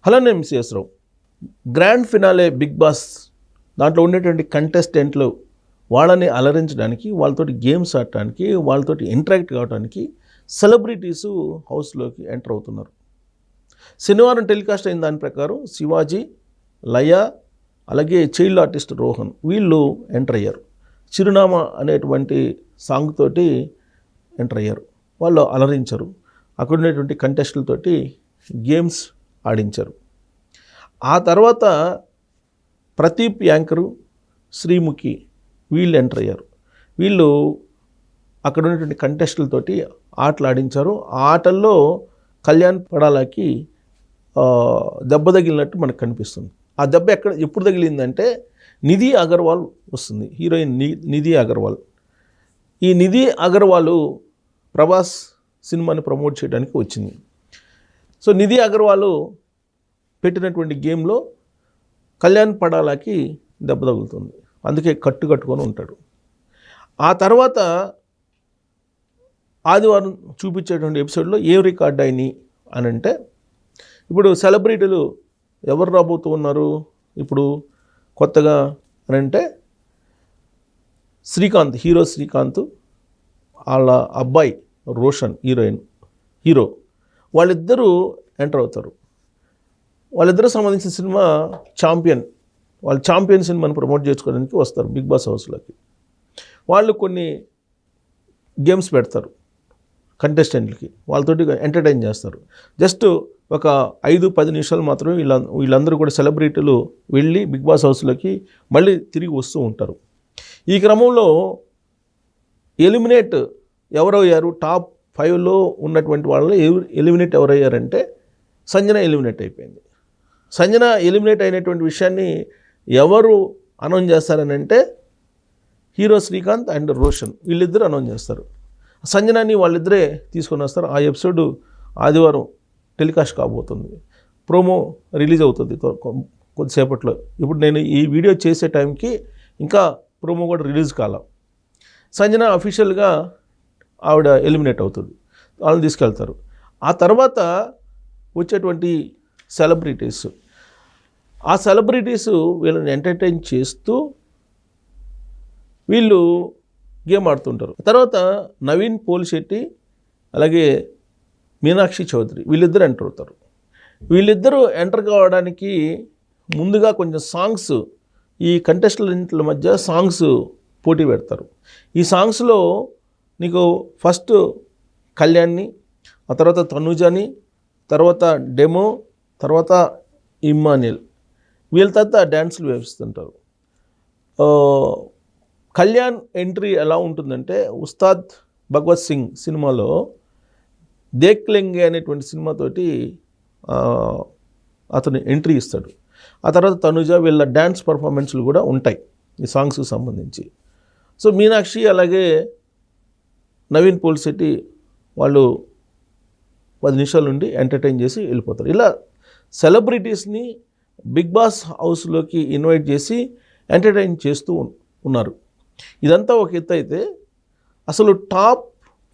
Hello నేను MCS రావు. Grand finale big boss దాంట్లో ఉండేటువంటి కంటెస్టెంట్లు వాళ్ళని అలరించడానికి, వాళ్ళతోటి గేమ్స్ ఆడటానికి, వాళ్ళతోటి ఇంటరాక్ట్ కావడానికి సెలబ్రిటీసు హౌస్లోకి ఎంటర్ అవుతున్నారు. శనివారం టెలికాస్ట్ అయిన దాని ప్రకారం శివాజీ, లయ, అలాగే చైల్డ్ ఆర్టిస్ట్ రోహన్ వీళ్ళు ఎంటర్ అయ్యారు. చిరునామా అనేటువంటి సాంగ్ తోటి ఎంటర్ అయ్యారు. వాళ్ళు అలరించారు. అక్కడ ఉండేటువంటి కంటెస్టులతోటి గేమ్స్ ఆడించారు. ఆ తర్వాత ప్రదీప్ యాంకరు, శ్రీముఖి వీళ్ళు ఎంటర్ అయ్యారు. వీళ్ళు అక్కడ ఉన్నటువంటి కంటెస్టులతోటి ఆటలు ఆడించారు. ఆ ఆటల్లో కళ్యాణ్ పడాలకి దెబ్బ తగిలినట్టు మనకు కనిపిస్తుంది. ఆ దెబ్బ ఎప్పుడు తగిలిందంటే నిధి అగర్వాల్ వస్తుంది, హీరోయిన్ నిధి అగర్వాల్. ఈ నిధి అగర్వాల్ ప్రభాస్ సినిమాని ప్రమోట్ చేయడానికి వచ్చింది. సో నిధి అగర్వాల్ పెట్టినటువంటి గేమ్లో కళ్యాణ్ పడాలకి దెబ్బ తగులుతుంది. అందుకే కట్టుకొని ఉంటాడు. ఆ తర్వాత ఆదివారం చూపించేటువంటి ఎపిసోడ్లో ఏం రికార్డ్ అయినాయి అని అంటే, ఇప్పుడు సెలబ్రిటీలు ఎవరు రాబోతూ ఉన్నారు ఇప్పుడు కొత్తగా అని అంటే, శ్రీకాంత్, హీరో శ్రీకాంత్, వాళ్ళ అబ్బాయి రోషన్ హీరో వాళ్ళిద్దరూ ఎంటర్ అవుతారు. వాళ్ళిద్దరూ సంబంధించిన సినిమా ఛాంపియన్. వాళ్ళు ఛాంపియన్ సినిమాని ప్రమోట్ చేసుకోవడానికి వస్తారు బిగ్ బాస్ హౌస్లోకి. వాళ్ళు కొన్ని గేమ్స్ పెడతారు కంటెస్టెంట్లకి, వాళ్ళతోటి ఎంటర్టైన్ చేస్తారు. జస్ట్ ఒక 5-10 నిమిషాలు మాత్రమే వీళ్ళందరూ కూడా సెలబ్రిటీలు వెళ్ళి బిగ్ బాస్ హౌస్లోకి మళ్ళీ తిరిగి వస్తూ ఉంటారు. ఈ క్రమంలో ఎలిమినేట్ ఎవరయ్యారు, టాప్ 5లో ఉన్నటువంటి వాళ్ళు ఎలిమినేట్ ఎవరయ్యారంటే సంజన ఎలిమినేట్ అయిపోయింది. సంజన ఎలిమినేట్ అయినటువంటి విషయాన్ని ఎవరు అనౌన్స్ చేస్తారని అంటే హీరో శ్రీకాంత్ అండ్ రోషన్ వీళ్ళిద్దరూ అనౌన్స్ చేస్తారు. సంజనాని వాళ్ళిద్దరే తీసుకొని వస్తారు. ఆ ఎపిసోడ్ ఆదివారం టెలికాస్ట్ కాబోతుంది. ప్రోమో రిలీజ్ అవుతుంది కొద్దిసేపట్లో. ఇప్పుడు నేను ఈ వీడియో చేసే టైంకి ఇంకా ప్రోమో కూడా రిలీజ్ కాల. సంజన అఫీషియల్గా ఆవిడ ఎలిమినేట్ అవుతుంది. వాళ్ళని తీసుకెళ్తారు. ఆ తర్వాత వచ్చేటువంటి సెలబ్రిటీస్, ఆ సెలబ్రిటీస్ వీళ్ళని ఎంటర్టైన్ చేస్తూ వీళ్ళు గేమ్ ఆడుతుంటారు. తర్వాత నవీన్ పోలిశెట్టి అలాగే మీనాక్షి చౌదరి వీళ్ళిద్దరు ఎంటర్ అవుతారు. వీళ్ళిద్దరూ ఎంటర్ కావడానికి ముందుగా కొంచెం సాంగ్స్, ఈ కంటెస్టెంట్ల మధ్య సాంగ్స్ పోటీ పెడతారు. ఈ సాంగ్స్లో నీకు ఫస్ట్ కళ్యాణ్ని, ఆ తర్వాత తనుజని, తర్వాత డెమో, తర్వాత ఇమ్మాన్యుయల్ వీళ్ళ తర్వాత డ్యాన్సులు వేస్తుంటారు. కళ్యాణ్ ఎంట్రీ ఎలా ఉంటుందంటే, ఉస్తాద్ భగవత్ సింగ్ సినిమాలో దేక్ లెంగే అనేటువంటి సినిమాతోటి అతను ఎంట్రీ ఇస్తాడు. ఆ తర్వాత తనుజ వీళ్ళ డ్యాన్స్ పర్ఫార్మెన్స్లు కూడా ఉంటాయి ఈ సాంగ్స్కి సంబంధించి. సో మీనాక్షి అలాగే నవీన్ పోలిశెట్టి వాళ్ళు 10 నిమిషాల నుండి ఎంటర్టైన్ చేసి వెళ్ళిపోతారు. ఇలా సెలబ్రిటీస్ని బిగ్ బాస్ హౌస్లోకి ఇన్వైట్ చేసి ఎంటర్టైన్ చేస్తూ ఉన్నారు. ఇదంతా ఒక ఎత్తు అయితే, అసలు టాప్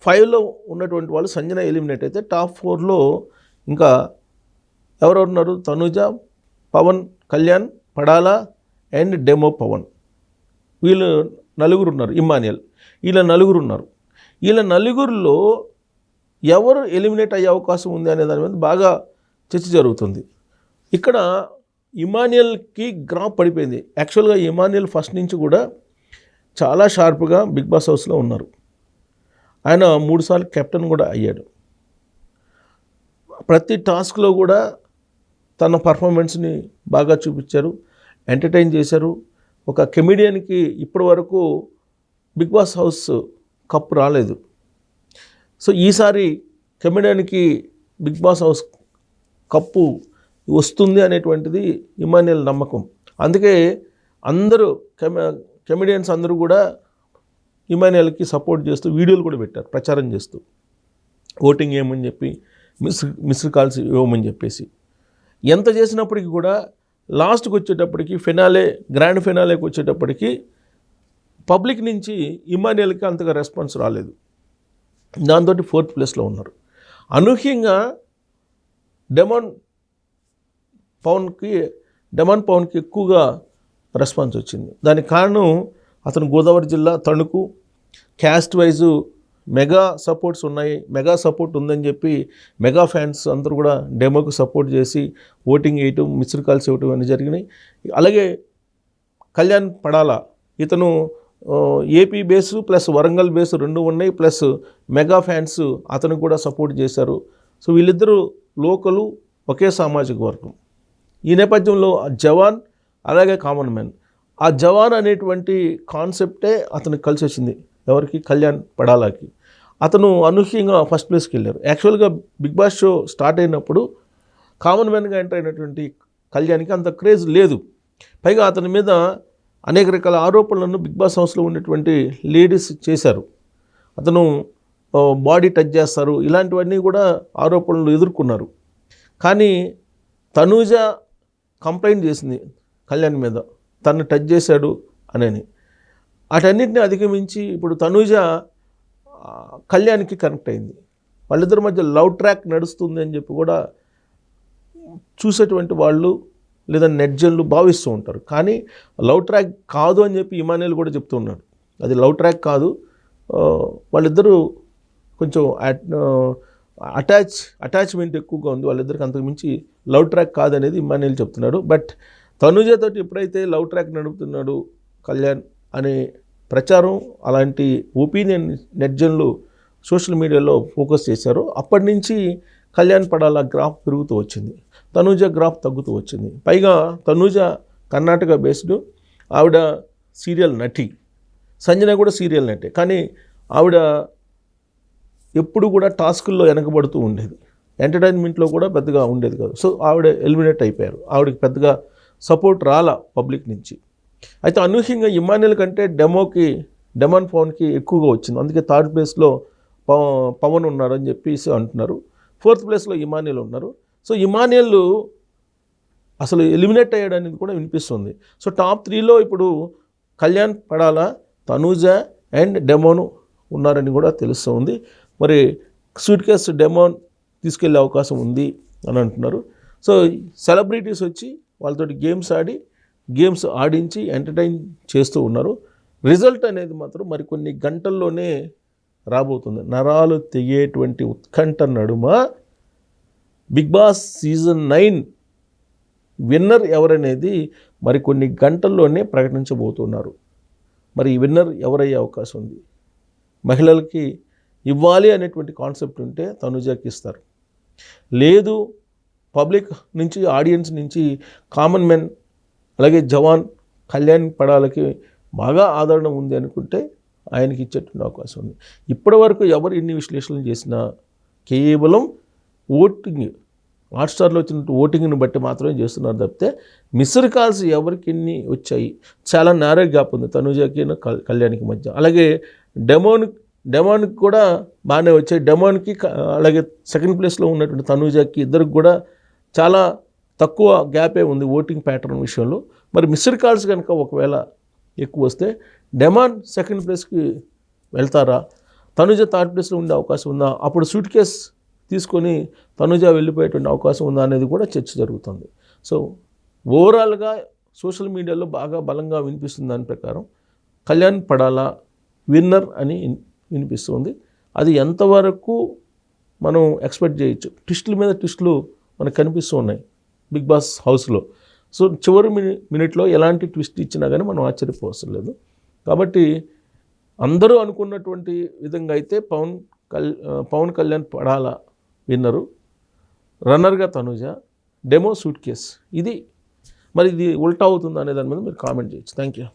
5లో ఉన్నటువంటి వాళ్ళు సంజన ఎలిమినేట్ అయితే టాప్ 4లో ఇంకా ఎవరెవరు ఉన్నారు? తనుజ, పవన్ కళ్యాణ్, పడాల అండ్ డెమో పవన్ వీళ్ళు నలుగురు ఉన్నారు. ఇమ్మాన్యుయల్ వీళ్ళ నలుగురు ఉన్నారు. వీళ్ళ నలుగురిలో ఎవరు ఎలిమినేట్ అయ్యే అవకాశం ఉంది అనే దాని మీద బాగా చర్చ జరుగుతుంది. ఇక్కడ ఇమాన్యుయల్కి గ్రాఫ్ పడిపోయింది. యాక్చువల్గా ఇమాన్యుయల్ ఫస్ట్ నుంచి కూడా చాలా షార్ప్గా బిగ్ బాస్ హౌస్లో ఉన్నారు. ఆయన 3 సార్లు కెప్టెన్ కూడా అయ్యాడు. ప్రతి టాస్క్లో కూడా తన పర్ఫార్మెన్స్ని బాగా చూపించారు, ఎంటర్టైన్ చేశారు. ఒక కమెడియన్కి ఇప్పటి వరకు బిగ్ బాస్ హౌస్ కప్ రాలేదు. సో ఈసారి కమెడియన్కి బిగ్ బాస్ హౌస్ కప్పు వస్తుంది అనేటువంటిది ఇమాన్యుయల్ నమ్మకం. అందుకే అందరూ కమెడియన్స్ అందరూ కూడా ఇమాన్యుయల్కి సపోర్ట్ చేస్తూ వీడియోలు కూడా పెట్టారు ప్రచారం చేస్తూ, ఓటింగ్ ఏమని చెప్పి మిస్డ్ కాల్స్ ఇవ్వమని చెప్పేసి. ఎంత చేసినప్పటికీ కూడా లాస్ట్కి వచ్చేటప్పటికి గ్రాండ్ ఫినాలేకి వచ్చేటప్పటికి పబ్లిక్ నుంచి ఇమాన్యుయల్కి అంతగా రెస్పాన్స్ రాలేదు. దాంతో 4th ప్లేస్లో ఉన్నారు. అనూహ్యంగా డెమోన్ పవన్కి ఎక్కువగా రెస్పాన్స్ వచ్చింది. దానికి కారణం అతను గోదావరి జిల్లా Tanuku, caste wise mega supports ఉన్నాయి, మెగా సపోర్ట్ ఉందని చెప్పి మెగా ఫ్యాన్స్ అందరూ కూడా డెమోకి సపోర్ట్ చేసి ఓటింగ్ వేయటం, మిస్డ్ కాల్స్ ఇవ్వటం అన్నీ జరిగినాయి. అలాగే కళ్యాణ్ పడాల ఇతను AP base plus Warangal base రెండు ఉన్నాయి, ప్లస్ మెగా ఫ్యాన్స్ అతను కూడా సపోర్ట్ చేశారు. సో వీళ్ళిద్దరూ లోకలు, ఒకే సామాజిక వర్గం. ఈ నేపథ్యంలో జవాన్ అలాగే కామన్ మ్యాన్, ఆ జవాన్ అనేటువంటి కాన్సెప్టే అతనికి కలిసి వచ్చింది. ఎవరికి? కళ్యాణ్ పడాలాకి. అతను అనూహ్యంగా ఫస్ట్ ప్లేస్కి వెళ్ళారు. యాక్చువల్గా బిగ్ బాస్ షో స్టార్ట్ అయినప్పుడు కామన్ మ్యాన్గా ఎంటర్ అయినటువంటి కళ్యాణ్కి అంత క్రేజ్ లేదు. పైగా అతని మీద అనేక రకాల ఆరోపణలను బిగ్ బాస్ హౌస్లో ఉన్నటువంటి లేడీస్ చేశారు. అతను బాడీ టచ్ చేస్తారు, ఇలాంటివన్నీ కూడా ఆరోపణలు ఎదుర్కొన్నారు. కానీ తనూజ కంప్లైంట్ చేసింది కళ్యాణ్ మీద, తను టచ్ చేశాడు అని. వాటన్నిటిని అధిగమించి ఇప్పుడు తనూజ కళ్యాణ్కి కనెక్ట్ అయింది. వాళ్ళిద్దరి మధ్య లవ్ ట్రాక్ నడుస్తుంది అని చెప్పి కూడా చూసేటువంటి వాళ్ళు లేదా నెట్జన్లు భావిస్తూ ఉంటారు. కానీ లవ్ ట్రాక్ కాదు అని చెప్పి ఇమానుయేల్ కూడా చెప్తూ ఉన్నాడు. అది లవ్ ట్రాక్ కాదు, వాళ్ళిద్దరూ కొంచెం అటాచ్మెంట్ ఎక్కువగా ఉంది వాళ్ళిద్దరికి, అంతకుమించి లవ్ ట్రాక్ కాదనేది ఇమానుయేల్ చెప్తున్నాడు. బట్ తనూజతో ఎప్పుడైతే లవ్ ట్రాక్ నడుపుతున్నాడు కళ్యాణ్ అనే ప్రచారం, అలాంటి ఒపీనియన్ నెట్జన్లు సోషల్ మీడియాలో ఫోకస్ చేశారో అప్పటి నుంచి కళ్యాణ్ పడాల గ్రాఫ్ పెరుగుతూ వచ్చింది, తనూజ గ్రాఫ్ తగ్గుతూ వచ్చింది. పైగా తనూజ కర్ణాటక బేస్డ్, ఆవిడ సీరియల్ నటి, సంజన కూడా సీరియల్ నటే. కానీ ఆవిడ ఎప్పుడు కూడా టాస్కుల్లో వెనకబడుతూ ఉండేది, ఎంటర్టైన్మెంట్లో కూడా పెద్దగా ఉండేది కాదు. సో ఆవిడ ఎలిమినేట్ అయిపోయారు, ఆవిడకి పెద్దగా సపోర్ట్ రాలా పబ్లిక్ నుంచి. అయితే అనూహ్యంగా ఇమానుయేల్ కంటే డెమాన్ పవన్కి ఎక్కువగా వచ్చింది. అందుకే థర్డ్ ప్లేస్లో పవన్ ఉన్నారని చెప్పేసి అంటున్నారు. ఫోర్త్ ప్లేస్లో ఇమానుయేల్ ఉన్నారు. సో ఇమానుయేల్ అసలు ఎలిమినేట్ అయ్యాడనేది కూడా వినిపిస్తుంది. సో టాప్ 3లో ఇప్పుడు కళ్యాణ్ పడాల, తనూజ అండ్ డెమోన్ ఉన్నారని కూడా తెలుస్తుంది. మరి సూట్ కేస్ డెమోన్ తీసుకెళ్లే అవకాశం ఉంది అని అంటున్నారు. సో సెలబ్రిటీస్ వచ్చి వాళ్ళతోటి గేమ్స్ ఆడించి ఎంటర్టైన్ చేస్తూ ఉన్నారు. రిజల్ట్ అనేది మాత్రం మరికొన్ని గంటల్లోనే రాబోతుంది. నరాలు తెగేటువంటి ఉత్కంఠ నడుమ బిగ్ బాస్ సీజన్ 9 విన్నర్ ఎవరనేది మరికొన్ని గంటల్లోనే ప్రకటించబోతున్నారు. మరి ఈ విన్నర్ ఎవరయ్యే అవకాశం ఉంది? మహిళలకి ఇవ్వాలి అనేటువంటి కాన్సెప్ట్ ఉంటే తనూజకి ఇస్తారు. లేదు పబ్లిక్ నుంచి, ఆడియన్స్ నుంచి కామన్ మెన్ అలాగే జవాన్ కళ్యాణ్ పడాలకి బాగా ఆదరణ ఉంది అనుకుంటే ఆయనకి ఇచ్చేటువంటి అవకాశం ఉంది. ఇప్పటి వరకు ఎవరు ఎన్ని విశ్లేషణలు చేసినా కేవలం ఓటింగ్, హాట్స్టార్లో వచ్చిన ఓటింగ్ని బట్టి మాత్రమే చేస్తున్నారు తప్పితే మిస్డ్ కాల్స్ ఎవరికి ఎన్ని వచ్చాయి, చాలా నేరో గ్యాప్ ఉంది తనూజకి కళ్యాణ్కి మధ్య. అలాగే డెమోన్కి కూడా బాగానే వచ్చాయి. డెమోన్కి అలాగే సెకండ్ ప్లేస్లో ఉన్నటువంటి తనూజకి ఇద్దరికి కూడా చాలా తక్కువ గ్యాపే ఉంది ఓటింగ్ ప్యాటర్న్ విషయంలో. మరి మిస్డ్ కాల్స్ కనుక ఒకవేళ ఎక్కువ వస్తే డెమాన్ సెకండ్ ప్లేస్కి వెళ్తారా, తనూజ థర్డ్ ప్లేస్లో ఉండే అవకాశం ఉందా, అప్పుడు సూట్ కేస్ తీసుకొని తనూజ వెళ్ళిపోయేటువంటి అవకాశం ఉందా అనేది కూడా చర్చ జరుగుతుంది. సో ఓవరాల్గా సోషల్ మీడియాలో బాగా బలంగా వినిపిస్తుంది దాని ప్రకారం కళ్యాణ్ పడాలా విన్నర్ అని వినిపిస్తుంది. అది ఎంతవరకు మనం ఎక్స్పెక్ట్ చేయొచ్చు? ట్విస్టుల మీద ట్విస్టులు మనకు కనిపిస్తూ ఉన్నాయి బిగ్ బాస్ హౌస్లో. సో చివరి మినిట్లో ఎలాంటి ట్విస్ట్ ఇచ్చినా కానీ మనం ఆశ్చర్యపోవసం లేదు. కాబట్టి అందరూ అనుకున్నటువంటి విధంగా అయితే పవన్ కళ్యాణ్ పడాల విన్నరు, రన్నర్గా తనూజ, డెమో సూట్ కేస్. ఇది మరి ఇది ఉల్టా అవుతుందా అనే దాని మీద మీరు కామెంట్ చేయొచ్చు. Thank you.